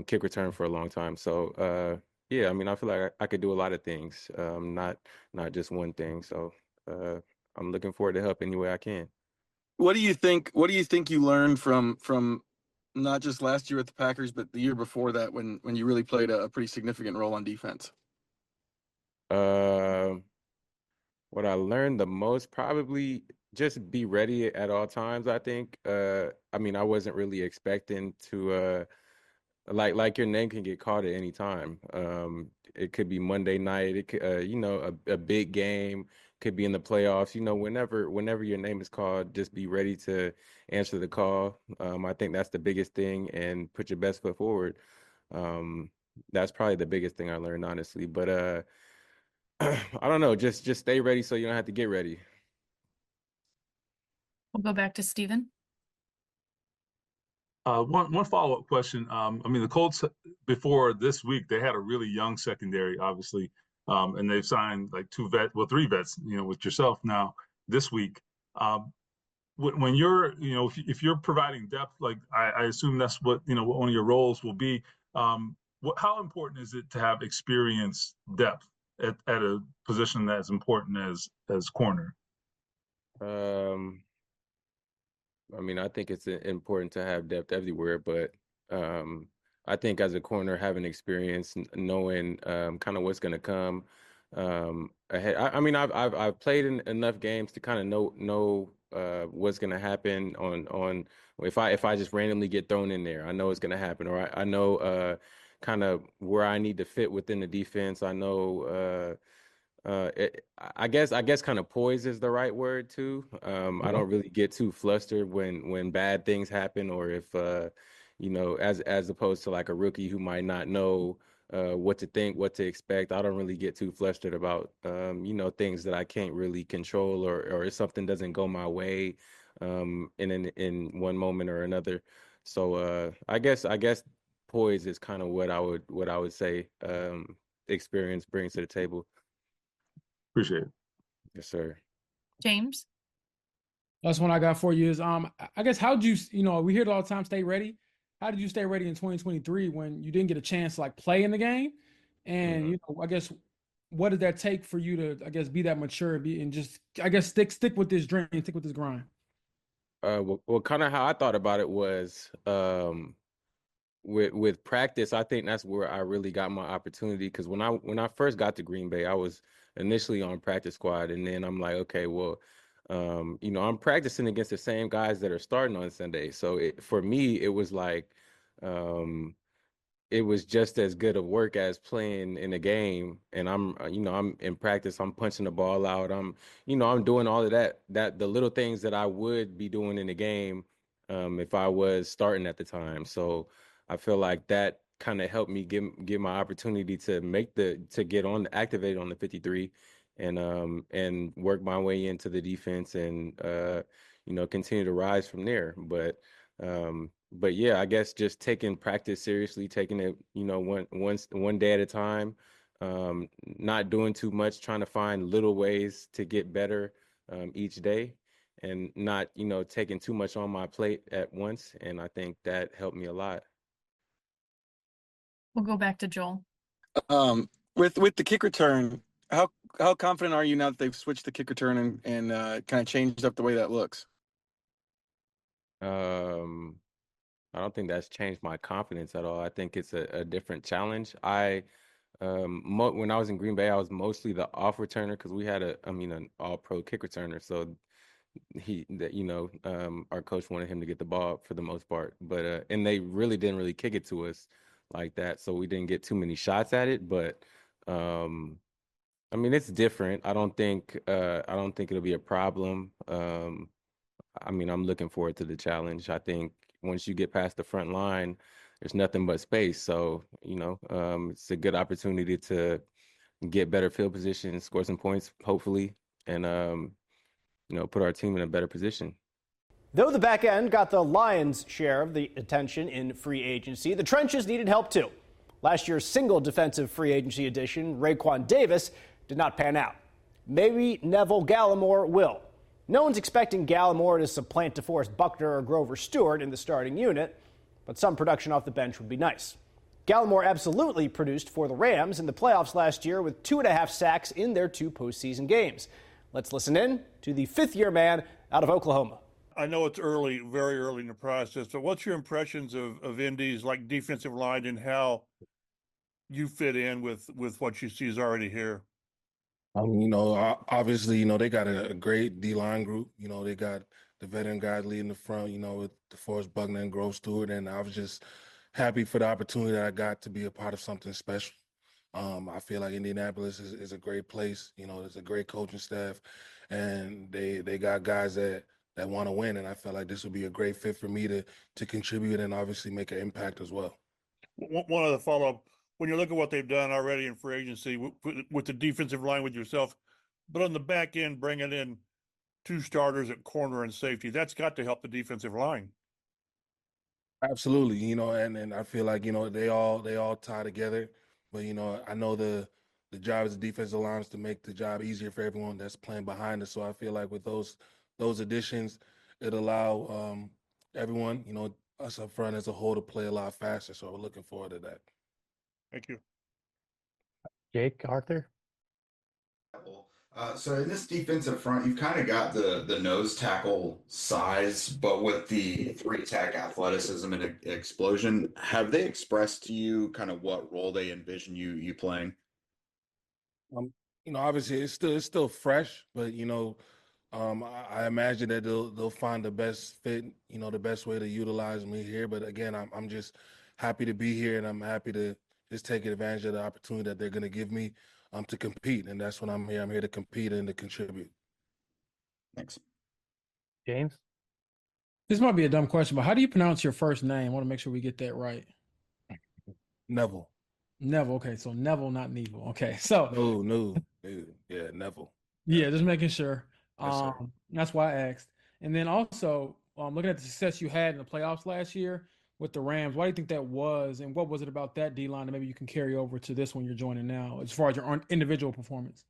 kick return for a long time. So yeah, I feel like I could do a lot of things, not just one thing. So I'm looking forward to help any way I can. What do you think you learned from not just last year with the Packers, but the year before that, when you really played a pretty significant role on defense? What I learned the most, probably just be ready at all times, I think. I wasn't really expecting to like your name can get called at any time. It could be Monday night. It could, a big game, could be in the playoffs. Whenever your name is called, just be ready to answer the call. I think that's the biggest thing, and put your best foot forward. That's probably the biggest thing I learned, honestly. But I don't know, just stay ready so you don't have to get ready. we'll go back to Stephen. One follow-up question. The Colts, before this week, they had a really young secondary, obviously, and they've signed like 3 vets, with yourself now this week. When you're, if you're providing depth, like I assume that's what, what one of your roles will be. How important is it to have experience depth at a position that's important as corner? I think it's important to have depth everywhere, but I think as a corner, having experience, knowing kind of what's going to come ahead. I've played in enough games to kind of know what's going to happen on if I just randomly get thrown in there. I know it's going to happen, or I know kind of where I need to fit within the defense. I know. I guess kind of poise is the right word too. I don't really get too flustered when bad things happen, or if as opposed to like a rookie who might not know what to think, what to expect. I don't really get too flustered about things that I can't really control, or if something doesn't go my way in one moment or another. So I guess poise is kind of what I would say experience brings to the table. Appreciate it. Yes, sir. James? Last one I got for you is, I guess, how'd you, we hear it all the time, stay ready. How did you stay ready in 2023 when you didn't get a chance to like play in the game? And, I guess, what did that take for you to, I guess, be that mature and just, I guess, stick with this dream, stick with this grind? Well, kind of how I thought about it was, with practice, I think that's where I really got my opportunity. Because when I first got to Green Bay, I was initially on practice squad, and then I'm like, okay, well, I'm practicing against the same guys that are starting on Sunday. So for me, it was like, it was just as good of work as playing in a game. And I'm in practice, I'm punching the ball out. I'm doing all of that, the little things that I would be doing in the game, if I was starting at the time. So I feel like that kind of helped me get my opportunity to get activated on the 53 and work my way into the defense and, continue to rise from there. But yeah, I guess just taking practice seriously, taking it, one day at a time, not doing too much, trying to find little ways to get better each day, and not, taking too much on my plate at once. And I think that helped me a lot. We'll go back to Joel. With the kick return, how confident are you now that they've switched the kick return and kind of changed up the way that looks? I don't think that's changed my confidence at all. I think it's a different challenge. When I was in Green Bay, I was mostly the off returner because we had an all-pro kick returner. So our coach wanted him to get the ball for the most part. But and they really didn't really kick it to us like that, so we didn't get too many shots at it. But it's different. I don't think it'll be a problem. I'm looking forward to the challenge. I think once you get past the front line, there's nothing but space. So, it's a good opportunity to get better field position, score some points, hopefully, and, put our team in a better position. Though the back end got the Lions' share of the attention in free agency, the trenches needed help too. Last year's single defensive free agency addition, Raekwon Davis, did not pan out. Maybe Neville Gallimore will. No one's expecting Gallimore to supplant DeForest Buckner or Grover Stewart in the starting unit, but some production off the bench would be nice. Gallimore absolutely produced for the Rams in the playoffs last year with 2.5 sacks in their 2 postseason games. Let's listen in to the fifth-year man out of Oklahoma. I know it's early, very early in the process, but what's your impressions of Indy's defensive line and how you fit in with what you see is already here? Obviously, they got a great D-line group. They got the veteran guys leading the front, with DeForest Buckner and Grover Stewart. And I was just happy for the opportunity that I got to be a part of something special. I feel like Indianapolis is a great place. There's a great coaching staff, and they got guys that want to win. And I felt like this would be a great fit for me to contribute and obviously make an impact as well. One other follow-up. When you look at what they've done already in free agency with the defensive line with yourself, but on the back end, bringing in 2 starters at corner and safety, that's got to help the defensive line. Absolutely, and I feel like, they all tie together. But, I know the job as a defensive line is to make the job easier for everyone that's playing behind us. So I feel like with those additions, it allow everyone, us up front as a whole to play a lot faster. So we're looking forward to that. Thank you. Jake, Arthur? So in this defensive front, you've kind of got the nose tackle size, but with the 3-tech athleticism and explosion. Have they expressed to you kind of what role they envision you playing? Obviously it's still fresh, but I imagine that they'll find the best fit, the best way to utilize me here. But again, I'm just happy to be here, and I'm happy to just take advantage of the opportunity that they're going to give me to compete. And that's what I'm here. I'm here to compete and to contribute. Thanks. James? This might be a dumb question, but how do you pronounce your first name? I want to make sure we get that right. Neville. Neville. Okay, so Neville, not Neville. Okay, so. No. Yeah, Neville. Yeah, just making sure. Yes, That's why I asked. And then also, looking at the success you had in the playoffs last year with the Rams, why do you think that was, and what was it about that D-line that maybe you can carry over to this one you're joining now, as far as your individual performance?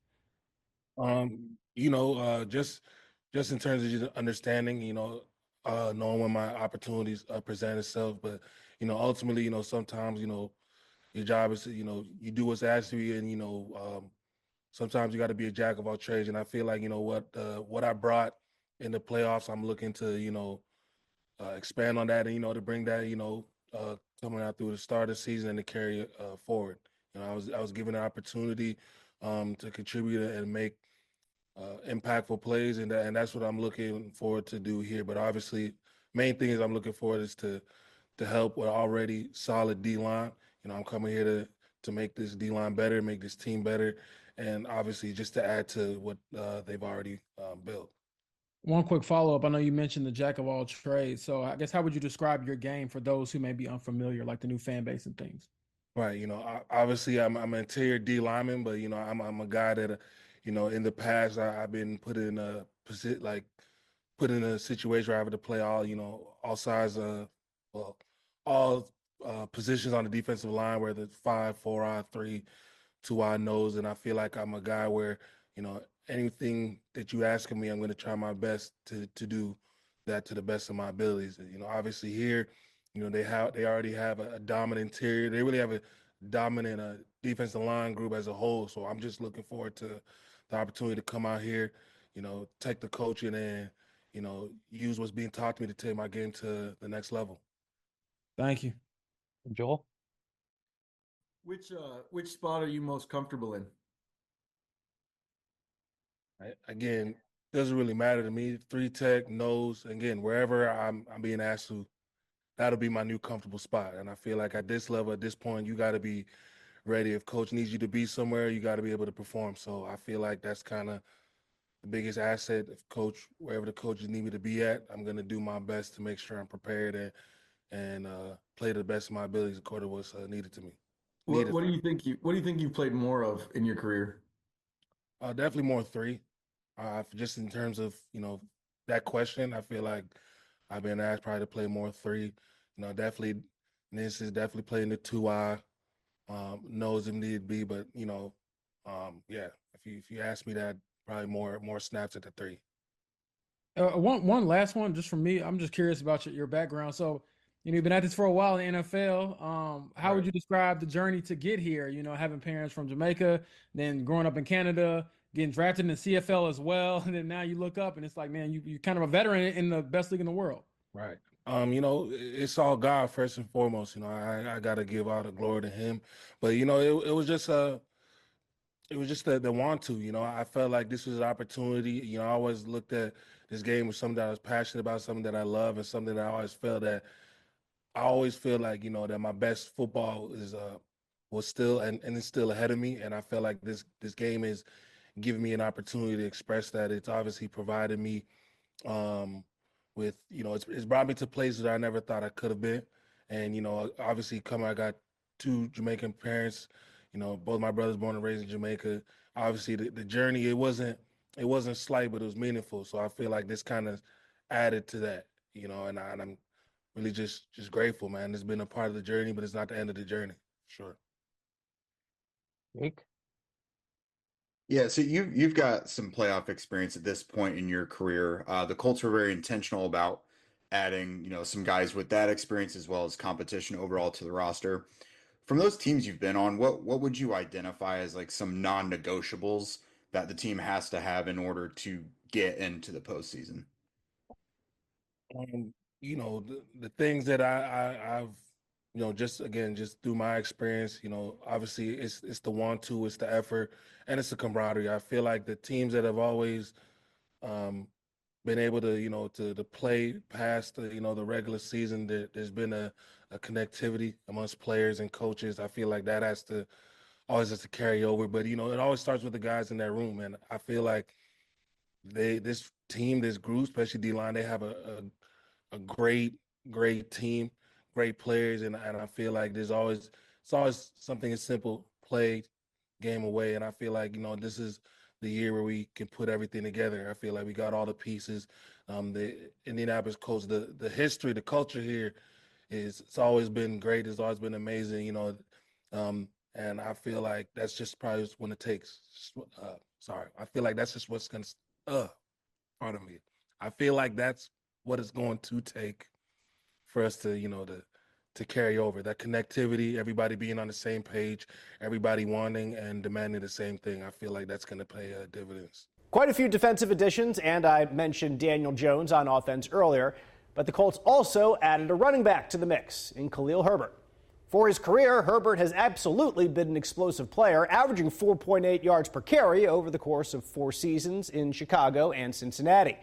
Just in terms of just understanding, knowing when my opportunities present itself. But, ultimately, sometimes, your job is to, you do what's asked of you, and, sometimes you got to be a jack of all trades. And I feel like, what I brought in the playoffs, I'm looking to, expand on that and, to bring that, coming out through the start of the season and to carry it forward. I was given an opportunity to contribute and make impactful plays, and that's what I'm looking forward to do here. But obviously, main thing is I'm looking forward is to help with already solid D-line. I'm coming here to make this D-line better, make this team better, and obviously just to add to what they've already built. One quick follow-up. I know you mentioned the jack of all trades. So I guess how would you describe your game for those who may be unfamiliar, like the new fan base and things? Right. Obviously I'm an interior D lineman, but I'm a guy that, in the past I've been put in a situation where I have to play all sides all positions on the defensive line, whether it's 5, 4, 3, 2 nose, and I feel like I'm a guy where anything that you ask of me, I'm going to try my best to do that to the best of my abilities. Obviously here, they already have a dominant interior. They really have a dominant defensive line group as a whole. So I'm just looking forward to the opportunity to come out here, take the coaching and use what's being taught to me to take my game to the next level. Thank you, Joel. Which spot are you most comfortable in? Again, doesn't really matter to me. 3 tech, nose. Again, wherever I'm being asked to, that'll be my new comfortable spot. And I feel like at this level, at this point, you got to be ready. If coach needs you to be somewhere, you got to be able to perform. So I feel like that's kind of the biggest asset. If wherever the coaches need me to be at, I'm going to do my best to make sure I'm prepared and play to the best of my abilities according to what's needed to me. What do you think you played more of in your career? Definitely more 3. Just in terms of, that question, I feel like I've been asked probably to play more 3. Definitely, this is definitely playing the 2-eye, nose if need be. But, yeah, if you ask me that, probably more snaps at the 3. One last one, just from me. I'm just curious about your background. So, you've been at this for a while in the NFL. How would you describe the journey to get here? Having parents from Jamaica, then growing up in Canada, getting drafted in the CFL as well, and then now you look up and it's like, man, you're kind of a veteran in the best league in the world. Right. It's all God first and foremost. I got to give all the glory to Him. But it was just the want to. I felt like this was an opportunity. I always looked at this game as something that I was passionate about, something that I love, and something that I always feel like that my best football was still and it's still ahead of me. And I felt like this game is giving me an opportunity to express that. It's obviously provided me with, it's brought me to places that I never thought I could have been. And, obviously I got 2 Jamaican parents, both my brothers born and raised in Jamaica. Obviously the journey, it wasn't slight, but it was meaningful. So I feel like this kind of added to that, and I'm really just grateful, man. It's been a part of the journey, but it's not the end of the journey. Sure. Jake? Yeah, so you've got some playoff experience at this point in your career. The Colts were very intentional about adding, some guys with that experience as well as competition overall to the roster. From those teams you've been on, what would you identify as like some non-negotiables that the team has to have in order to get into the postseason? The things that I've just through my experience, obviously it's the want to, it's the effort, and it's the camaraderie. I feel like the teams that have always been able to, to play past the regular season, there's been a connectivity amongst players and coaches. I feel like that always has to carry over. But, it always starts with the guys in that room. And I feel like this team, this group, especially D-line, they have a great team, great players, and I feel like it's always something as simple, play game away, and I feel like this is the year where we can put everything together. I feel like we got all the pieces. The Indianapolis Colts, the history, the culture here it's always been great. It's always been amazing, and I feel like that's just probably what it takes. I feel like that's just what's gonna. Pardon me. I feel like that's what it's going to take for us to, to carry over that connectivity, everybody being on the same page, everybody wanting and demanding the same thing. I feel like that's going to pay dividends. Quite a few defensive additions, and I mentioned Daniel Jones on offense earlier, but the Colts also added a running back to the mix in Khalil Herbert. For his career, Herbert has absolutely been an explosive player, averaging 4.8 yards per carry over the course of 4 seasons in Chicago and Cincinnati.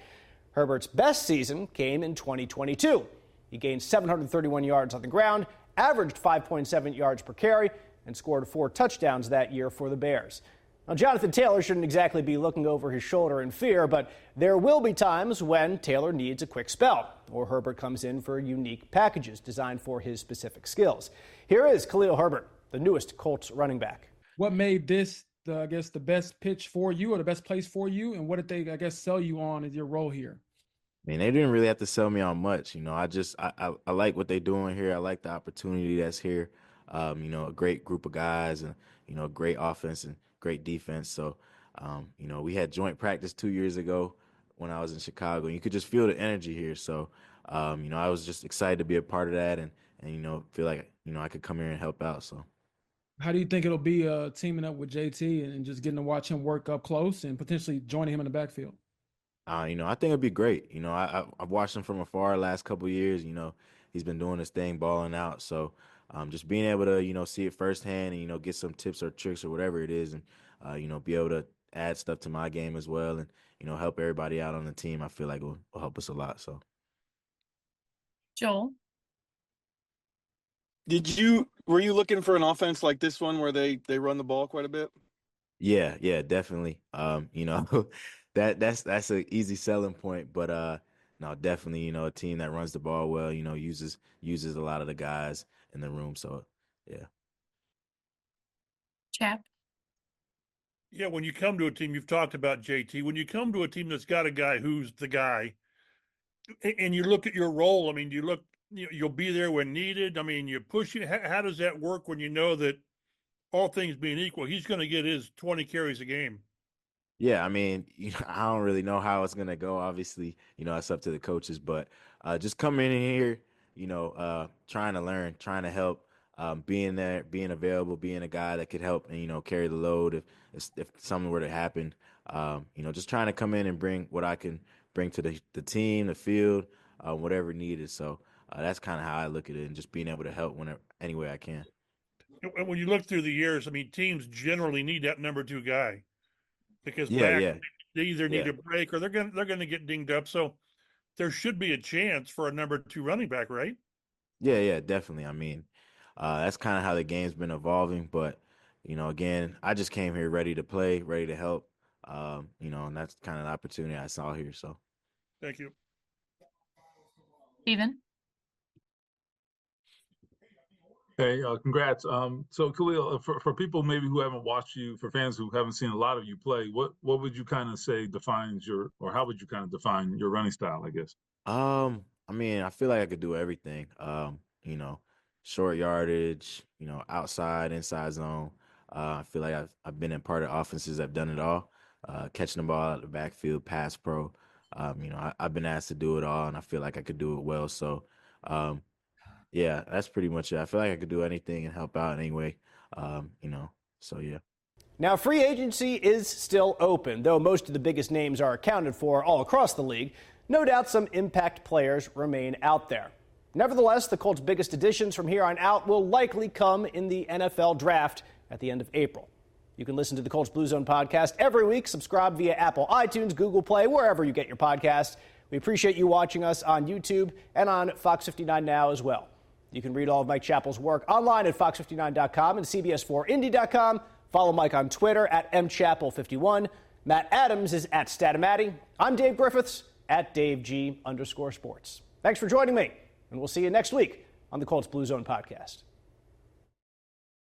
Herbert's best season came in 2022. He gained 731 yards on the ground, averaged 5.7 yards per carry, and scored 4 touchdowns that year for the Bears. Now, Jonathan Taylor shouldn't exactly be looking over his shoulder in fear, but there will be times when Taylor needs a quick spell, or Herbert comes in for unique packages designed for his specific skills. Here is Khalil Herbert, the newest Colts running back. What made this, the best pitch for you or the best place for you, and what did they, sell you on as your role here? I mean, they didn't really have to sell me on much. I like what they're doing here. I like the opportunity that's here. A great group of guys and, a great offense and great defense. So, we had joint practice 2 years ago when I was in Chicago, and you could just feel the energy here. So, I was just excited to be a part of that and feel like, I could come here and help out. So. How do you think it'll be teaming up with JT and just getting to watch him work up close and potentially joining him in the backfield? I think it'd be great. I've watched him from afar the last couple of years. He's been doing his thing, balling out. So just being able to, see it firsthand and, get some tips or tricks or whatever it is and, be able to add stuff to my game as well and, help everybody out on the team, I feel like will help us a lot. So. Joel? Were you looking for an offense like this one where they run the ball quite a bit? Yeah, definitely. That's an easy selling point, but no, definitely, a team that runs the ball well, uses a lot of the guys in the room. So, yeah. Chap? Yeah, when you come to a team, you've talked about JT. When you come to a team that's got a guy who's the guy, and you look at your role, I mean, you'll be there when needed. I mean, you push it. How does that work when you know that all things being equal, he's going to get his 20 carries a game? Yeah, I mean, I don't really know how it's gonna go. Obviously, it's up to the coaches, but just coming in here, trying to learn, trying to help, being there, being available, being a guy that could help and carry the load if something were to happen. Just trying to come in and bring what I can bring to the team, the field, whatever needed. So that's kind of how I look at it, and just being able to help any way I can. And when you look through the years, I mean, teams generally need that number 2 guy. Because they either need a break or they're going to get dinged up. So there should be a chance for a number 2 running back, right? Yeah, definitely. I mean, that's kind of how the game's been evolving. But, again, I just came here ready to play, ready to help, and that's kind of the opportunity I saw here. So. Thank you. Steven? Hey, congrats. So Khalil, for people maybe who haven't watched you, for fans who haven't seen a lot of you play, what would you kind of say defines or how would you kind of define your running style, I guess? I mean, I feel like I could do everything. Short yardage, outside, inside zone. I feel like I've been in part of offenses that have done it all. Catching the ball out of the backfield, pass pro. I've been asked to do it all, and I feel like I could do it well. So, yeah, that's pretty much it. I feel like I could do anything and help out anyway, so yeah. Now, free agency is still open, though most of the biggest names are accounted for all across the league. No doubt some impact players remain out there. Nevertheless, the Colts' biggest additions from here on out will likely come in the NFL draft at the end of April. You can listen to the Colts Blue Zone podcast every week. Subscribe via Apple, iTunes, Google Play, wherever you get your podcasts. We appreciate you watching us on YouTube and on Fox 59 Now as well. You can read all of Mike Chappell's work online at fox59.com and cbs4indy.com. Follow Mike on Twitter at mchappell51. Matt Adams is at Statamatti. I'm Dave Griffiths at DaveG_sports. Thanks for joining me, and we'll see you next week on the Colts Blue Zone podcast.